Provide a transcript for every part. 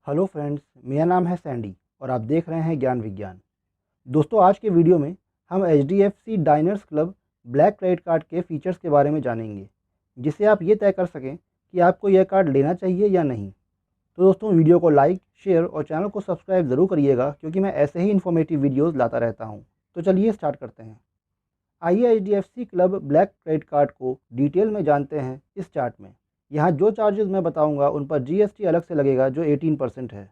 Hello friends, मेरा नाम है सैंडी और आप देख रहे हैं ज्ञान विज्ञान। दोस्तों, आज के वीडियो में हम HDFC diners club black credit card के फीचर्स के बारे में जानेंगे, जिससे आप ये तय कर सकें कि आपको यह कार्ड लेना चाहिए या नहीं। तो दोस्तों, वीडियो को लाइक, शेयर और चैनल को सब्सक्राइब ज़रूर करिएगा, क्योंकि मैं ऐसे ही इन्फॉर्मेटिव वीडियोज़ लाता रहता हूँ। तो चलिए स्टार्ट करते हैं। आइए HDFC club black credit card को डिटेल में जानते हैं इस चार्ट में। यहाँ जो चार्जेस मैं बताऊँगा उन पर जीएसटी अलग से लगेगा, जो 18% है।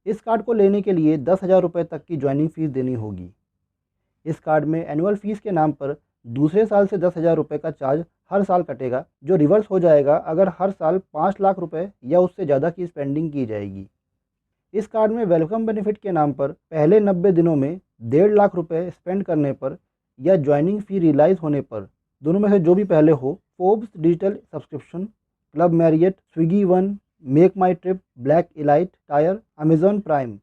इस कार्ड को लेने के लिए 10,000 रुपये तक की ज्वाइनिंग फ़ीस देनी होगी। इस कार्ड में एनुअल फ़ीस के नाम पर दूसरे साल से 10,000 रुपये का चार्ज हर साल कटेगा, जो रिवर्स हो जाएगा अगर हर साल 5 लाख रुपये या उससे ज़्यादा की स्पेंडिंग की जाएगी। इस कार्ड में वेलकम बेनिफिट के नाम पर पहले 90 दिनों में 1.5 लाख रुपये स्पेंड करने पर या ज्वाइनिंग फ़ी रियलाइज़ होने पर, दोनों में से जो भी पहले हो, Forbes digital subscription, Club Marriott, Swiggy One, Make My Trip, black elite tier, Amazon Prime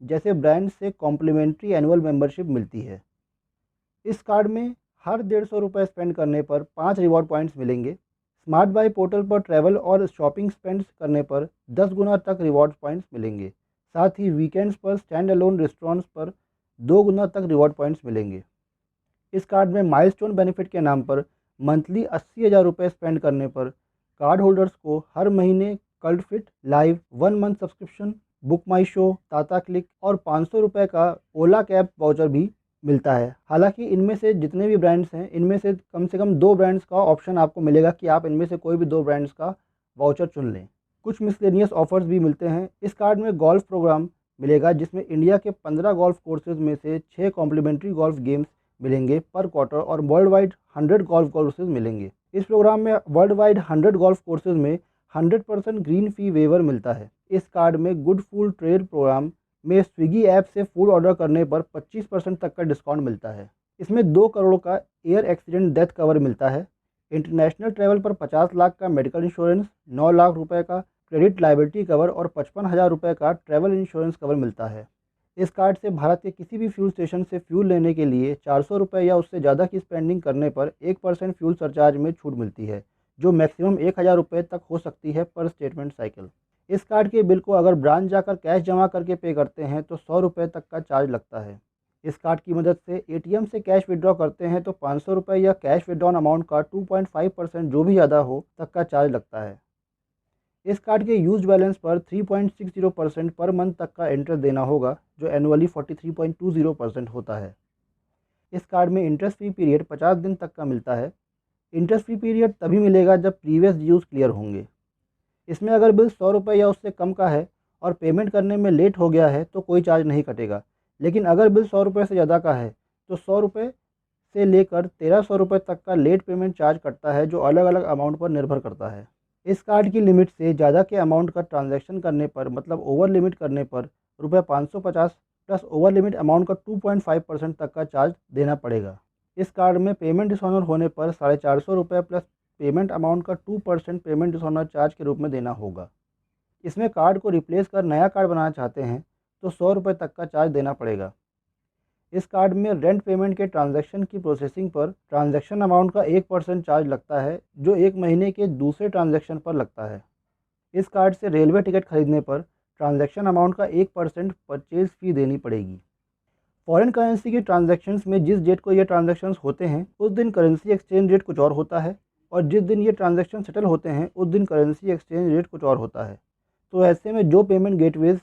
जैसे ब्रांड से कॉम्प्लीमेंट्री एनुअल मेंबरशिप मिलती है। इस कार्ड में हर 150 रुपये स्पेंड करने पर 5 रिवॉर्ड पॉइंट्स मिलेंगे। स्मार्ट बाई पोर्टल पर ट्रैवल और शॉपिंग स्पेंड करने पर 10 गुना तक रिवॉर्ड पॉइंट्स मिलेंगे। साथ ही वीकेंड्स पर स्टैंड अलोन रेस्टोरेंट्स पर 2 गुना तक रिवॉर्ड पॉइंट्स मिलेंगे। इस कार्ड में माइलस्टोन बेनिफिट के नाम पर मंथली 80,000 रुपये स्पेंड करने पर कार्ड होल्डर्स को हर महीने Cult fit live 1 month subscription, Book My Show, Tata Cliq और 500 रुपये का ओला कैब वाउचर भी मिलता है। हालांकि इनमें से जितने भी ब्रांड्स हैं, इनमें से कम 2 ब्रांड्स का ऑप्शन आपको मिलेगा कि आप इनमें से कोई भी 2 ब्रांड्स का वाउचर चुन लें। कुछ मिसलेनियस ऑफर्स भी मिलते हैं। इस कार्ड में गोल्फ प्रोग्राम मिलेगा, जिसमें इंडिया के 15 गोल्फ कोर्सेज में से 6 कॉम्प्लीमेंट्री गोल्फ गेम्स मिलेंगे पर क्वार्टर और वर्ल्ड वाइड 100 गोल्फ कोर्सेज मिलेंगे। इस प्रोग्राम में वर्ल्ड वाइड 100 गोल्फ कोर्सेज में 100% ग्रीन फी वेवर मिलता है। इस कार्ड में गुड फूड ट्रेड प्रोग्राम में स्विगी ऐप से फूड ऑर्डर करने पर 25% तक का डिस्काउंट मिलता है। इसमें 2 करोड़ का एयर एक्सीडेंट डेथ कवर मिलता है। इंटरनेशनल ट्रैवल पर 50 लाख का मेडिकल इंश्योरेंस, 9 लाख रुपए का क्रेडिट लायबिलिटी कवर और 55,000 रुपये का ट्रैवल इंश्योरेंस कवर मिलता है। इस कार्ड से भारत के किसी भी फ्यूल स्टेशन से फ्यूल लेने के लिए 400 रुपये या उससे ज़्यादा की स्पेंडिंग करने पर 1% फ्यूल सरचार्ज में छूट मिलती है, जो मैक्सिमम 1,000 रुपये तक हो सकती है पर स्टेटमेंट साइकिल। इस कार्ड के बिल को अगर ब्रांच जाकर कैश जमा करके पे करते हैं तो 100 रुपये तक का चार्ज लगता है। इस कार्ड की मदद से एटीएम से कैश विड्रॉ करते हैं तो 500 रुपये या कैश विड्रॉन अमाउंट का 2.5% जो भी ज़्यादा हो तक का चार्ज लगता है। इस कार्ड के यूज बैलेंस पर 3.60% पर मंथ तक का इंटरेस्ट देना होगा, जो एनुअली 43.20% होता है। इस कार्ड में इंटरेस्ट फ्री पीरियड 50 दिन तक का मिलता है। इंटरेस्ट फ्री पीरियड तभी मिलेगा जब प्रीवियस ड्यूज क्लियर होंगे। इसमें अगर बिल 100 रुपये या उससे कम का है और पेमेंट करने में लेट हो गया है तो कोई चार्ज नहीं कटेगा। लेकिन अगर बिल 100 रुपये से ज़्यादा का है तो 100 रुपये से लेकर 1300 रुपये तक का लेट पेमेंट चार्ज कटता है, जो अलग अलग अमाउंट पर निर्भर करता है। इस कार्ड की लिमिट से ज़्यादा के अमाउंट का ट्रांजैक्शन करने पर, मतलब ओवर लिमिट करने पर, रुपये 550 प्लस ओवर लिमिट अमाउंट का 2.5% तक का चार्ज देना पड़ेगा। इस कार्ड में पेमेंट डिसऑनर होने पर 450 रुपये प्लस पेमेंट अमाउंट का 2% पेमेंट डिसऑनर चार्ज के रूप में देना होगा। इसमें कार्ड को रिप्लेस कर नया कार्ड बनाना चाहते हैं तो 100 रुपये तक का चार्ज देना पड़ेगा। इस कार्ड में रेंट पेमेंट के ट्रांजैक्शन की प्रोसेसिंग पर ट्रांजैक्शन अमाउंट का 1% चार्ज लगता है, जो 1 महीने के दूसरे ट्रांजैक्शन पर लगता है। इस कार्ड से रेलवे टिकट खरीदने पर ट्रांजैक्शन अमाउंट का 1% परचेज फ़ी देनी पड़ेगी। फॉरेन करेंसी के ट्रांजैक्शंस में जिस डेट को ये ट्रांजैक्शंस होते हैं उस दिन करेंसी एक्सचेंज रेट कुछ और होता है, और जिस दिन ये ट्रांजैक्शन सेटल होते हैं उस दिन करेंसी एक्सचेंज रेट कुछ और होता है। तो ऐसे में जो पेमेंट गेटवेज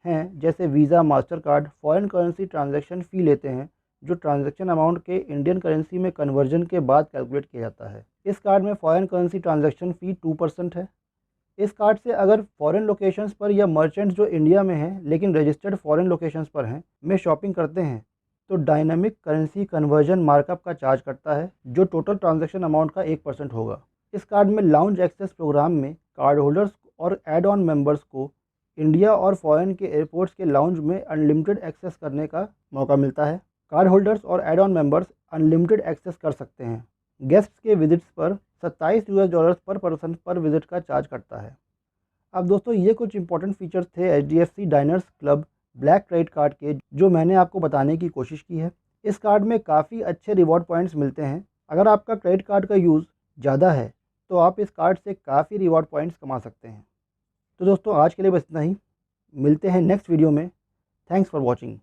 हैं, जैसे Visa, master card, foreign currency transaction fee लेते हैं, जो ट्रांजैक्शन अमाउंट के इंडियन करेंसी में कन्वर्जन के बाद कैलकुलेट किया जाता है। इस कार्ड में फॉरेन करेंसी ट्रांजैक्शन फ़ी 2% है। इस कार्ड से अगर फॉरेन लोकेशंस पर या मर्चेंट्स जो इंडिया में हैं लेकिन रजिस्टर्ड फॉरेन लोकेशंस पर हैं में शॉपिंग करते हैं तो डायनामिक करेंसी कन्वर्जन मार्कअप का चार्ज कटता है, जो टोटल ट्रांजैक्शन अमाउंट का 1% होगा। इस कार्ड में लाउंज एक्सेस प्रोग्राम में कार्ड होल्डर्स और एड ऑन मेंबर्स को इंडिया और फॉरेन के एयरपोर्ट्स के लाउंज में अनलिमिटेड एक्सेस करने का मौका मिलता है। कार्ड होल्डर्स और add on members unlimited access कर सकते हैं। गेस्ट्स के विजिट्स पर $27 पर पर्सन पर विजिट का चार्ज कटता है। अब दोस्तों, ये कुछ इंपॉर्टेंट फीचर्स थे HDFC diners club black credit card के, जो मैंने आपको बताने की कोशिश की है। इस कार्ड में काफ़ी अच्छे रिवॉर्ड पॉइंट्स मिलते हैं। अगर आपका क्रेडिट कार्ड का यूज़ ज़्यादा है तो आप इस कार्ड से काफ़ी रिवॉर्ड पॉइंट्स कमा सकते हैं। तो दोस्तों, आज के लिए बस इतना ही। मिलते हैं नेक्स्ट वीडियो में। Thanks for watching.